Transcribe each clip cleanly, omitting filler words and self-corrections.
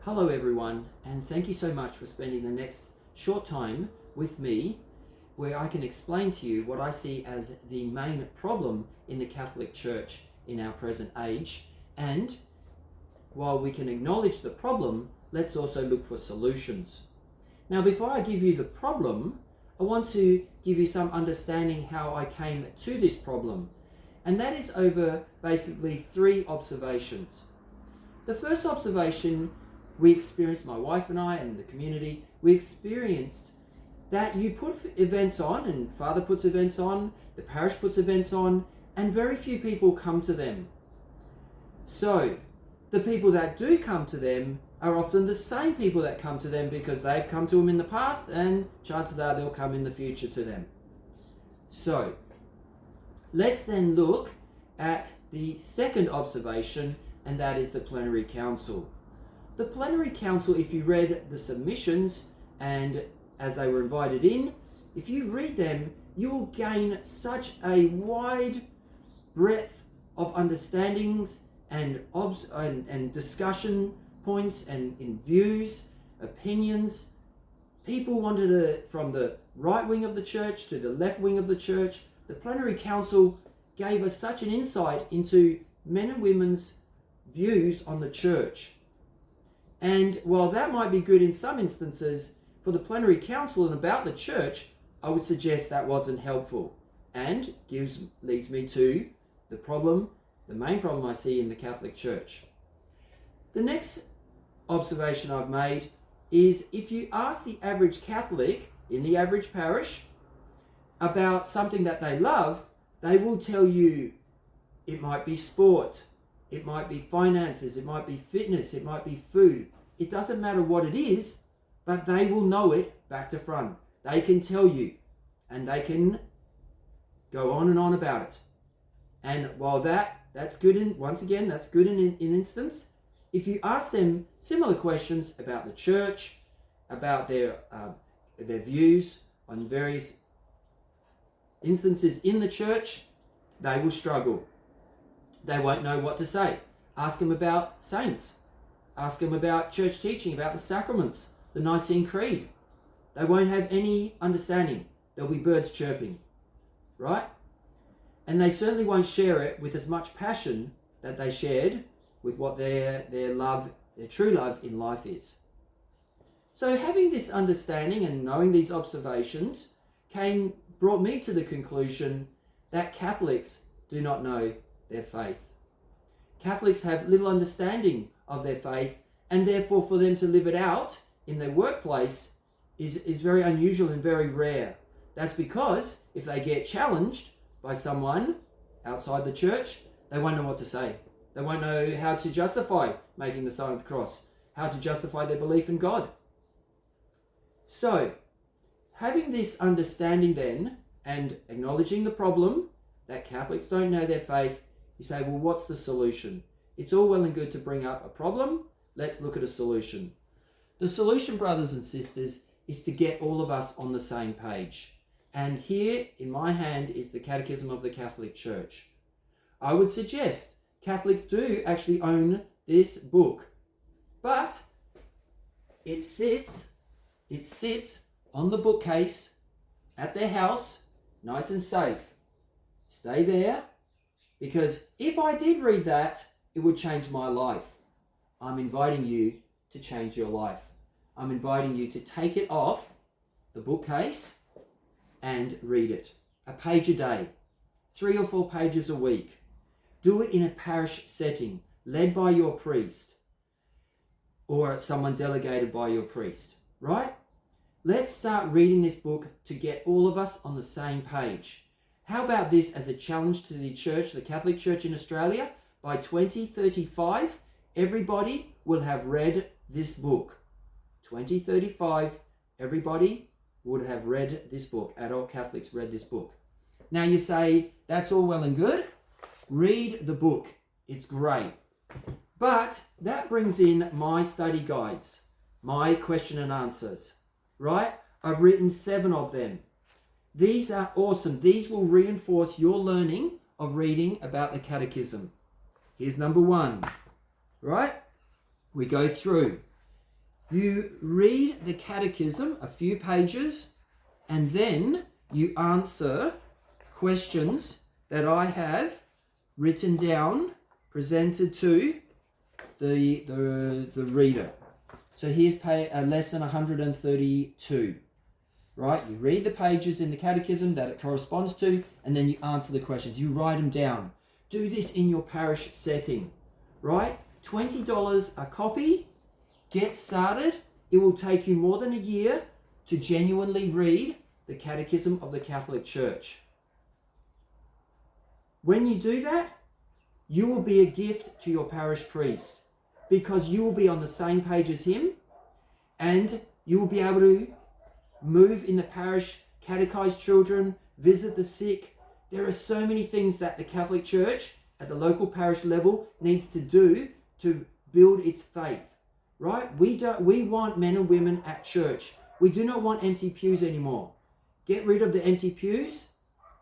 Hello everyone, and thank you so much for spending the next short time with me where I can explain to you what I see as the main problem in the Catholic Church in our present age. And while we can acknowledge the problem, let's also look for solutions. Now, before I give you the problem, I want to give you some understanding how I came to this problem. And that is over basically three observations. The first observation we experienced, my wife and I and the community, we experienced that you put events on, and Father puts events on, the parish puts events on, and very few people come to them. So, the people that do come to them are often the same people that come to them because they've come to them in the past, and chances are they'll come in the future to them. So, let's then look at the second observation, and that is the plenary council. The plenary council, if you read the submissions and as they were invited in, if you read them, you will gain such a wide breadth of understandings and discussion points and in views, opinions. People wanted it from the right wing of the church to the left wing of the church. The plenary council gave us such an insight into men and women's views on the church. And while that might be good in some instances, for the plenary council and about the church, I would suggest that wasn't helpful. And leads me to the main problem I see in the Catholic Church. The next observation I've made is if you ask the average Catholic in the average parish about something that they love, they will tell you it might be sport, it might be finances, it might be fitness, it might be food. It doesn't matter what it is, but they will know it back to front. They can tell you, and they can go on and on about it. And while that's good that's good in instance, if you ask them similar questions about the church, about their views on various instances in the church, they will struggle. They won't know what to say. Ask them about saints. Ask them about church teaching, about the sacraments, the Nicene Creed. They won't have any understanding. There'll be birds chirping, right? And they certainly won't share it with as much passion that they shared with what their true love in life is. So having this understanding and knowing these observations brought me to the conclusion that Catholics do not know their faith. Catholics have little understanding of their faith, and therefore for them to live it out in their workplace is very unusual and very rare. That's because if they get challenged by someone outside the church, they won't know what to say. They won't know how to justify making the sign of the cross, how to justify their belief in God. So, having this understanding then, and acknowledging the problem that Catholics don't know their faith, you say, well, what's the solution? It's all well and good to bring up a problem. Let's look at a solution. The solution, brothers and sisters, is to get all of us on the same page. And here in my hand is the Catechism of the Catholic Church. I would suggest Catholics do actually own this book, but it sits on the bookcase at their house, nice and safe. Stay there, because if I did read that, it would change my life. I'm inviting you to change your life. I'm inviting you to take it off the bookcase and read it. A page a day, 3 or 4 pages a week. Do it in a parish setting, led by your priest, or someone delegated by your priest, right? Let's start reading this book to get all of us on the same page. How about this as a challenge to the church, the Catholic Church in Australia? By 2035, everybody will have read this book. 2035, everybody would have read this book. Adult Catholics read this book. Now you say, that's all well and good. Read the book. It's great. But that brings in my study guides, my question and answers, right? I've written 7 of them. These are awesome. These will reinforce your learning of reading about the Catechism. Here's number 1, right? We go through. You read the catechism, a few pages, and then you answer questions that I have written down, presented to the reader. So here's lesson 132, right? You read the pages in the catechism that it corresponds to, and then you answer the questions. You write them down. Do this in your parish setting, right? $20 a copy. Get started. It will take you more than a year to genuinely read the Catechism of the Catholic Church. When you do that, you will be a gift to your parish priest, because you will be on the same page as him, and you will be able to move in the parish, catechize children, visit the sick. There are so many things that the Catholic Church at the local parish level needs to do to build its faith, right? We want men and women at church. We do not want empty pews anymore. Get rid of the empty pews.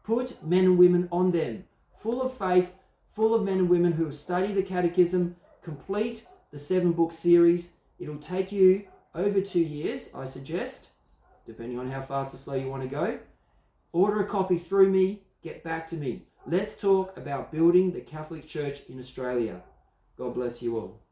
Put men and women on them, full of faith, full of men and women who have studied the catechism. Complete the 7-book series. It'll take you over 2 years, I suggest, depending on how fast or slow you want to go. Order a copy through me. Get back to me. Let's talk about building the Catholic Church in Australia. God bless you all.